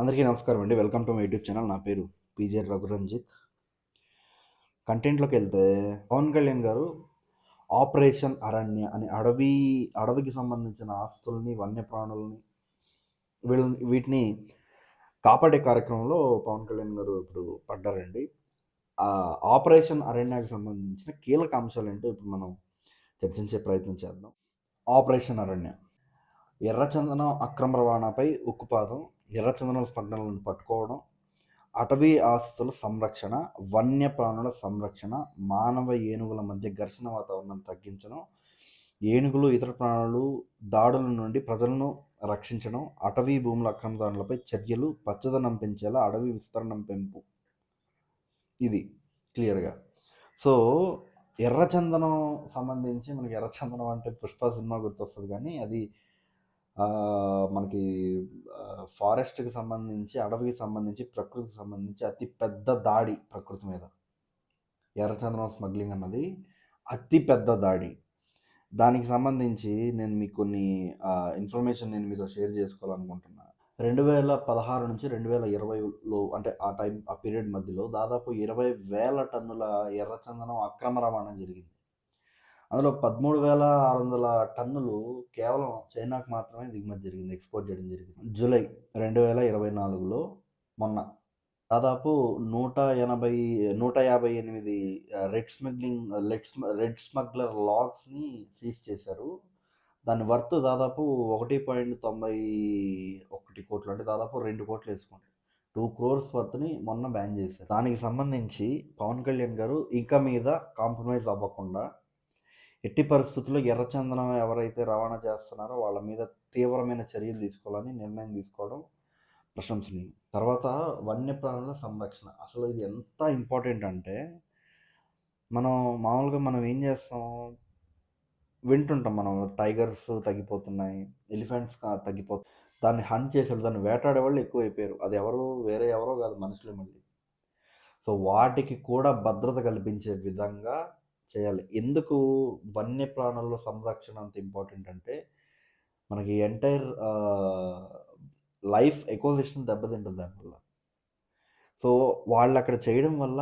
అందరికీ నమస్కారం అండి. Welcome to my YouTube channel. నా పేరు పీజే రఘురంజిత్. కంటెంట్‌లోకి వెళ్తే పవన్ కళ్యాణ్ గారు ఆపరేషన్ అరణ్య అని అడవికి సంబంధించిన ఆస్తుల్ని, వన్యప్రాణుల్ని వీటిని కాపాడే కార్యక్రమంలో పవన్ కళ్యాణ్ గారు ఇప్పుడు పడ్డారండి. ఆపరేషన్ అరణ్యకి సంబంధించిన కీలక అంశాలేంటో ఇప్పుడు మనం చర్చించే ప్రయత్నం చేద్దాం. ఆపరేషన్ అరణ్య. ఎర్రచందనం అక్రమ రవాణాపై ఉక్కుపాదం, ఎర్రచందనం స్మగ్లర్లను పట్టుకోవడం, అటవీ ఆస్తుల సంరక్షణ, వన్యప్రాణుల సంరక్షణ, మానవ ఏనుగుల మధ్య ఘర్షణ వాతావరణం తగ్గించడం, ఏనుగులు ఇతర ప్రాణులు దాడుల నుండి ప్రజలను రక్షించడం, అటవీ భూముల అక్రమదారులపై చర్యలు, పచ్చదనం పెంచేలా అడవి విస్తరణ పెంపు. ఇది క్లియర్గా. సో ఎర్రచందనం సంబంధించి మనకి ఎర్రచందనం అంటే పుష్ప సినిమా గుర్తొస్తుంది, కానీ అది మనకి ఫారెస్ట్కి సంబంధించి, అడవికి సంబంధించి, ప్రకృతికి సంబంధించి అతి పెద్ద దాడి ప్రకృతి మీద. ఎర్రచందనం స్మగ్లింగ్ అన్నది అతి పెద్ద దాడి. దానికి సంబంధించి నేను మీకు కొన్ని ఇన్ఫర్మేషన్ నేను మీతో షేర్ చేసుకోవాలనుకుంటున్నాను. 2016 నుంచి 2020లో అంటే ఆ పీరియడ్ మధ్యలో దాదాపు 20,000 టన్నుల ఎర్రచందనం అక్రమ రవాణా జరిగింది. అందులో 13,600 టన్నులు కేవలం చైనాకు మాత్రమే దిగుమతి జరిగింది, ఎక్స్పోర్ట్ చేయడం జరిగింది. జూలై 2024లో మొన్న దాదాపు 158 రెడ్ స్మగ్లర్ లాగ్స్ని సీజ్ చేశారు. దాని వర్త్ దాదాపు 1.91 కోట్లు, అంటే దాదాపు 2 కోట్లు వేసుకోండి. 2 crores వర్త్ని మొన్న బ్యాన్ చేశారు. దానికి సంబంధించి పవన్ కళ్యాణ్ గారు ఇంకా మీద కాంప్రమైజ్ అవ్వకుండా ఎట్టి పరిస్థితుల్లో ఎర్రచందనం ఎవరైతే రవాణా చేస్తున్నారో వాళ్ళ మీద తీవ్రమైన చర్యలు తీసుకోవాలని నిర్ణయం తీసుకోవడం ప్రశంసనీయం. తర్వాత వన్యప్రాణుల సంరక్షణ. అసలు ఇది ఎంత ఇంపార్టెంట్ అంటే, మనం ఏం చేస్తాం, వింటుంటాం మనం టైగర్స్ తగ్గిపోతున్నాయి, ఎలిఫెంట్స్ తగ్గిపోతున్నాయి. దాన్ని హంట్ చేసేవాళ్ళు, దాన్ని వేటాడే వాళ్ళు ఎక్కువైపోయారు. అది వేరే ఎవరో కాదు, మనుషులే మళ్ళీ. సో వాటికి కూడా భద్రత కల్పించే విధంగా చేయాలి. ఎందుకు వన్యప్రాణుల సంరక్షణ అంత ఇంపార్టెంట్ అంటే, మనకి ఎంటైర్ లైఫ్ ఎకోసిస్టమ్ దెబ్బతింటుంది దానివల్ల. సో వాళ్ళు అక్కడ చేయడం వల్ల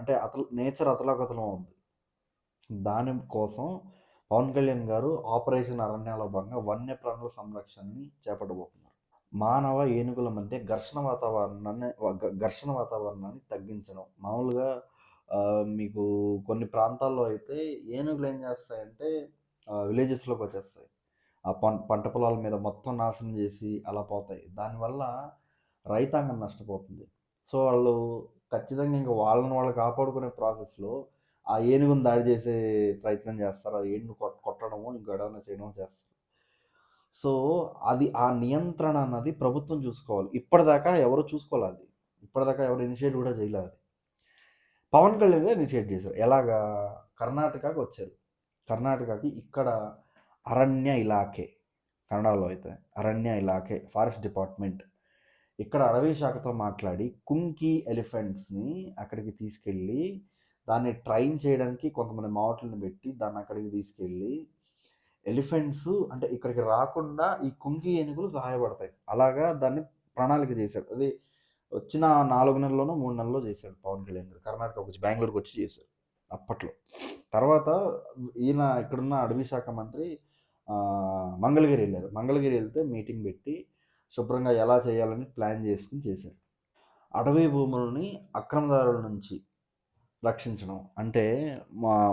అంటే నేచర్ అతలాకుతలం అవుతుంది. దానికోసం పవన్ కళ్యాణ్ గారు ఆపరేషన్ అరణ్యాలో భాగంగా వన్యప్రాణుల సంరక్షణని చేపట్టబోతున్నారు. మానవ ఏనుగుల మధ్య ఘర్షణ వాతావరణాన్ని తగ్గించడం. మామూలుగా మీకు కొన్ని ప్రాంతాల్లో అయితే ఏనుగులు ఏం చేస్తాయంటే విలేజెస్లోకి వచ్చేస్తాయి, ఆ పంట పొలాల మీద మొత్తం నాశనం చేసి అలా పోతాయి. దానివల్ల రైతాంగం నష్టపోతుంది. సో వాళ్ళు ఖచ్చితంగా ఇంకా వాళ్ళు కాపాడుకునే ప్రాసెస్లో ఆ ఏనుగును దాడి చేసే ప్రయత్నం చేస్తారు. ఆ ఏనుగు కొట్టడము, ఇంకేదైనా చేయడం చేస్తారు. సో అది ఆ నియంత్రణ అన్నది ప్రభుత్వం చూసుకోవాలి. ఇప్పటిదాకా ఎవరు చూసుకోవాలి, ఇప్పటిదాకా ఎవరు ఇనిషియేట్ కూడా చేయలేదు. పవన్ కళ్యాణ్ గారు ఇనిషియేట్ చేశారు. ఎలాగా? కర్ణాటకకి వచ్చారు. కర్ణాటకకి ఇక్కడ అరణ్య ఇలాఖే, కన్నడలో అయితే అరణ్య ఇలాఖే, ఫారెస్ట్ డిపార్ట్మెంట్ ఇక్కడ అడవి శాఖతో మాట్లాడి కుంకి ఎలిఫెంట్స్ని అక్కడికి తీసుకెళ్ళి దాన్ని ట్రైన్ చేయడానికి కొంతమంది మావట్లను పెట్టి దాన్ని అక్కడికి తీసుకెళ్ళి ఎలిఫెంట్స్ అంటే ఇక్కడికి రాకుండా ఈ కుంకి ఏనుగులు సహాయపడతాయి. అలాగా దాన్ని ప్రణాళిక చేశాడు. అది వచ్చిన 4 నెలల్లోనో 3 నెలల్లో చేశాడు పవన్ కళ్యాణ్ గారు. కర్ణాటకకు వచ్చి, బెంగళూరుకి వచ్చి చేశారు అప్పట్లో. తర్వాత ఈయన ఇక్కడున్న అడవి శాఖ మంత్రి మంగళగిరి వెళ్ళారు. మంగళగిరి వెళ్తే మీటింగ్ పెట్టి శుభ్రంగా ఎలా చేయాలని ప్లాన్ చేసుకుని చేశారు. అటవీ భూములని అక్రమదారుల నుంచి రక్షించడం అంటే,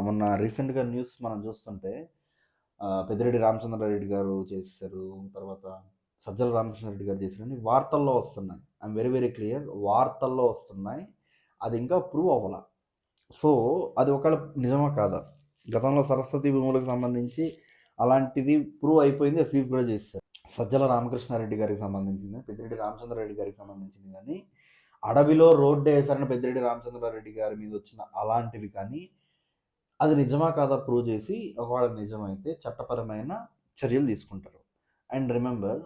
మొన్న రీసెంట్గా న్యూస్ మనం చూస్తుంటే పెద్దిరెడ్డి రామచంద్రారెడ్డి గారు చేశారు, తర్వాత సజ్జల రామకృష్ణారెడ్డి గారు చేశారని వార్తల్లో వస్తున్నాయి. ఐఎమ్ వెరీ వెరీ క్లియర్, వార్తల్లో వస్తున్నాయి. అది ఇంకా ప్రూవ్ అవ్వాల. సో అది ఒకవేళ నిజమా కాదా? గతంలో సరస్వతి భూములకు సంబంధించి అలాంటిది ప్రూవ్ అయిపోయింది, సీజ్ కూడా చేశారు. సజ్జల రామకృష్ణారెడ్డి గారికి సంబంధించింది, పెద్దిరెడ్డి రామచంద్రారెడ్డి గారికి సంబంధించింది, కానీ అడవిలో రోడ్డు వేసారని పెద్దిరెడ్డి రామచంద్రారెడ్డి గారి మీద వచ్చిన అలాంటివి కానీ అది నిజమా కాదా ప్రూవ్ చేసి, ఒకవేళ నిజమైతే చట్టపరమైన చర్యలు తీసుకుంటారు. అండ్ రిమెంబర్,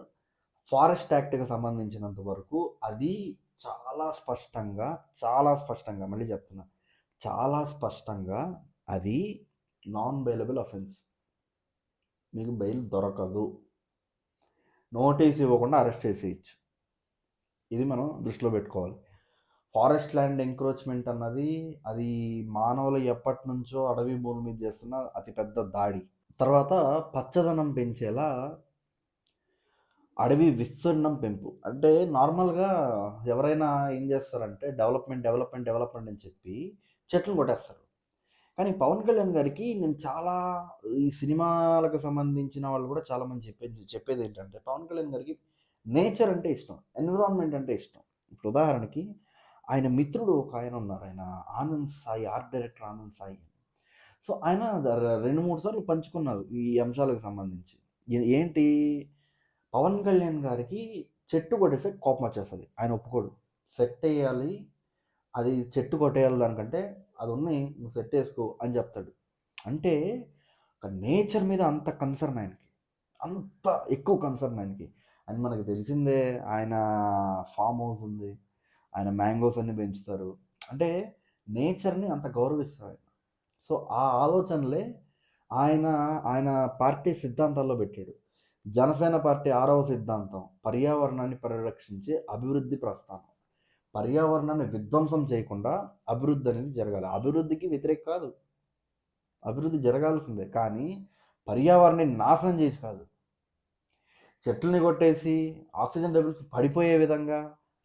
ఫారెస్ట్ యాక్ట్కి సంబంధించినంత వరకు అది చాలా స్పష్టంగా మళ్ళీ చెప్తున్నా, చాలా స్పష్టంగా అది నాన్ బెయిలబుల్ అఫెన్స్. మీకు బెయిల్ దొరకదు, నోటీస్ ఇవ్వకుండా అరెస్ట్ చేసేయచ్చు. ఇది మనం దృష్టిలో పెట్టుకోవాలి. ఫారెస్ట్ ల్యాండ్ ఎంక్రోచ్మెంట్ అన్నది అది మానవులు ఎప్పటి నుంచో అడవి భూమి మీద చేస్తున్న అతిపెద్ద దాడి. తర్వాత పచ్చదనం పెంచేలా అడవి విస్తీర్ణం పెంపు. అంటే నార్మల్‌గా ఎవరైనా ఏం చేస్తారంటే డెవలప్‌మెంట్ అని చెప్పి చెట్లు కొట్టేస్తారు. కానీ పవన్ కళ్యాణ్ గారికి నేను చాలా ఈ సినిమాలకు సంబంధించిన వాళ్ళు కూడా చాలామంది చెప్పేదేంటంటే పవన్ కళ్యాణ్ గారికి నేచర్ అంటే ఇష్టం. ఎన్విరాన్మెంట్ అంటే ఇష్టం. ఇప్పుడు ఉదాహరణకి ఆయన మిత్రుడు ఒక ఆయన ఉన్నారు. ఆయన Anand Sai, art director Anand Sai. So, ఆయన 2, 3 సార్లు పంచుకున్నారు ఈ అంశాలకు సంబంధించి. ఏంటి పవన్ కళ్యాణ్ గారికి చెట్టు కొట్టేస్తే కోపమొచ్చేస్తది. ఆయన ఒప్పుకోడు. సెట్టేయాలి. అది చెట్టు కొట్టేయాలి దానికంటే అదున్నయి నువ్వు సెట్టేసుకో అని చెప్తాడు. అంటే ఒక నేచర్ మీద అంత కన్సర్న్ ఆయనకి. అంత ఎక్కువ కన్సర్న్ ఆయనకి. అండ్ మనకు తెలిసిందే ఆయన ఫామ్ హౌస్ ఉంది. ఆయన మ్యాంగోస్ అన్నీ పెంచుతారు. అంటే నేచర్‌ని అంత గౌరవిస్తారు ఆయన. సో, ఆ ఆలోచనలే ఆయన, ఆయన పార్టీ సిద్ధాంతాల్లో పెట్టాడు. జనసేన పార్టీ 6వ సిద్ధాంతం పర్యావరణాన్ని పరిరక్షించే అభివృద్ధి ప్రస్థానం. పర్యావరణాన్ని విధ్వంసం చేయకుండా అభివృద్ధి అనేది జరగాలి. అభివృద్ధికి వ్యతిరేక కాదు. అభివృద్ధి జరగాల్సిందే. కానీ పర్యావరణాన్ని నాశనం చేసి కాదు. చెట్లని కొట్టేసి ఆక్సిజన్ లెవెల్స్ పడిపోయే విధంగా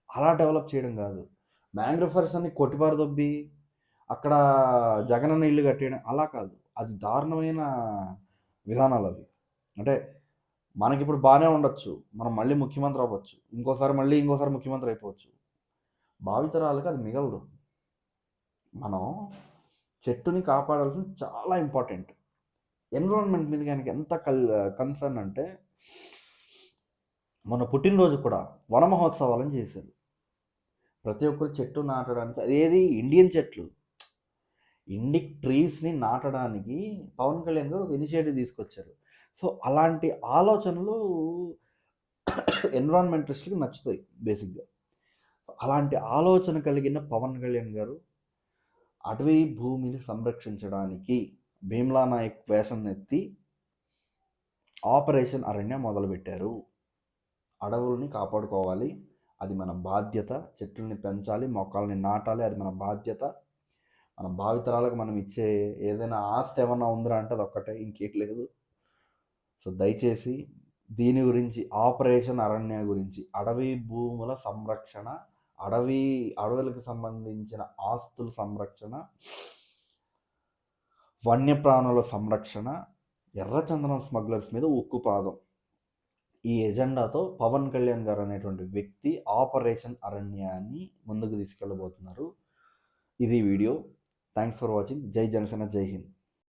అలా డెవలప్ చేయడం కాదు. మ్యాంగ్రోవ్ ఫారెస్ట్ అన్ని కొట్టిపారదొబ్బి అక్కడ జగనన్న ఇల్లు కట్టేయడం అలా కాదు. అది దారుణమైన విధానాలు అవి. అంటే మనకిప్పుడు బాగానే ఉండొచ్చు. మనం మళ్ళీ ముఖ్యమంత్రి అవ్వచ్చు. ఇంకోసారి ముఖ్యమంత్రి అయిపోవచ్చు. భావితరాలకు అది మిగలదు. మనం చెట్టుని కాపాడాల్సింది చాలా ఇంపార్టెంట్. ఎన్విరాన్మెంట్ మీద ఆయనకి ఎంత కన్సర్న్ అంటే మన పుట్టినరోజు కూడా వన మహోత్సవాలను చేశారు. ప్రతి ఒక్కరు చెట్టు నాటడానికి అదేది ఇండియన్ చెట్లు ఇండిక్ ట్రీస్ని నాటడానికి పవన్ కళ్యాణ్ గారు ఒక ఇనిషియేటివ్ తీసుకొచ్చారు. సో అలాంటి ఆలోచనలు ఎన్విరాన్మెంటలిస్ట్కి నచ్చుతాయి బేసిక్గా. అలాంటి ఆలోచన కలిగిన పవన్ కళ్యాణ్ గారు అటవీ భూమిని సంరక్షించడానికి భీమ్లా నాయక్ వేషం ఎత్తి ఆపరేషన్ అరణ్య మొదలుపెట్టారు. అడవుల్ని కాపాడుకోవాలి, అది మన బాధ్యత. చెట్లని పెంచాలి, మొక్కల్ని నాటాలి, అది మన బాధ్యత. మన భావితరాలకు మనం ఇచ్చే ఏదైనా ఆస్తి ఏమన్నా ఉందిరా అంటే అది ఒక్కటే, ఇంకేం లేదు. సో దయచేసి దీని గురించి ఆపరేషన్ అరణ్య గురించి అడవి భూముల సంరక్షణ, అడవులకు సంబంధించిన ఆస్తుల సంరక్షణ, వన్యప్రాణుల సంరక్షణ, ఎర్రచందనం స్మగ్లర్స్ మీద ఉక్కుపాదం, ఈ ఎజెండాతో పవన్ కళ్యాణ్ గారు అనేటువంటి వ్యక్తి ఆపరేషన్ అరణ్యాన్ని ముందుకు తీసుకెళ్ళబోతున్నారు. ఇది వీడియో. Thanks for watching. జై జనసేన, జై హింద్.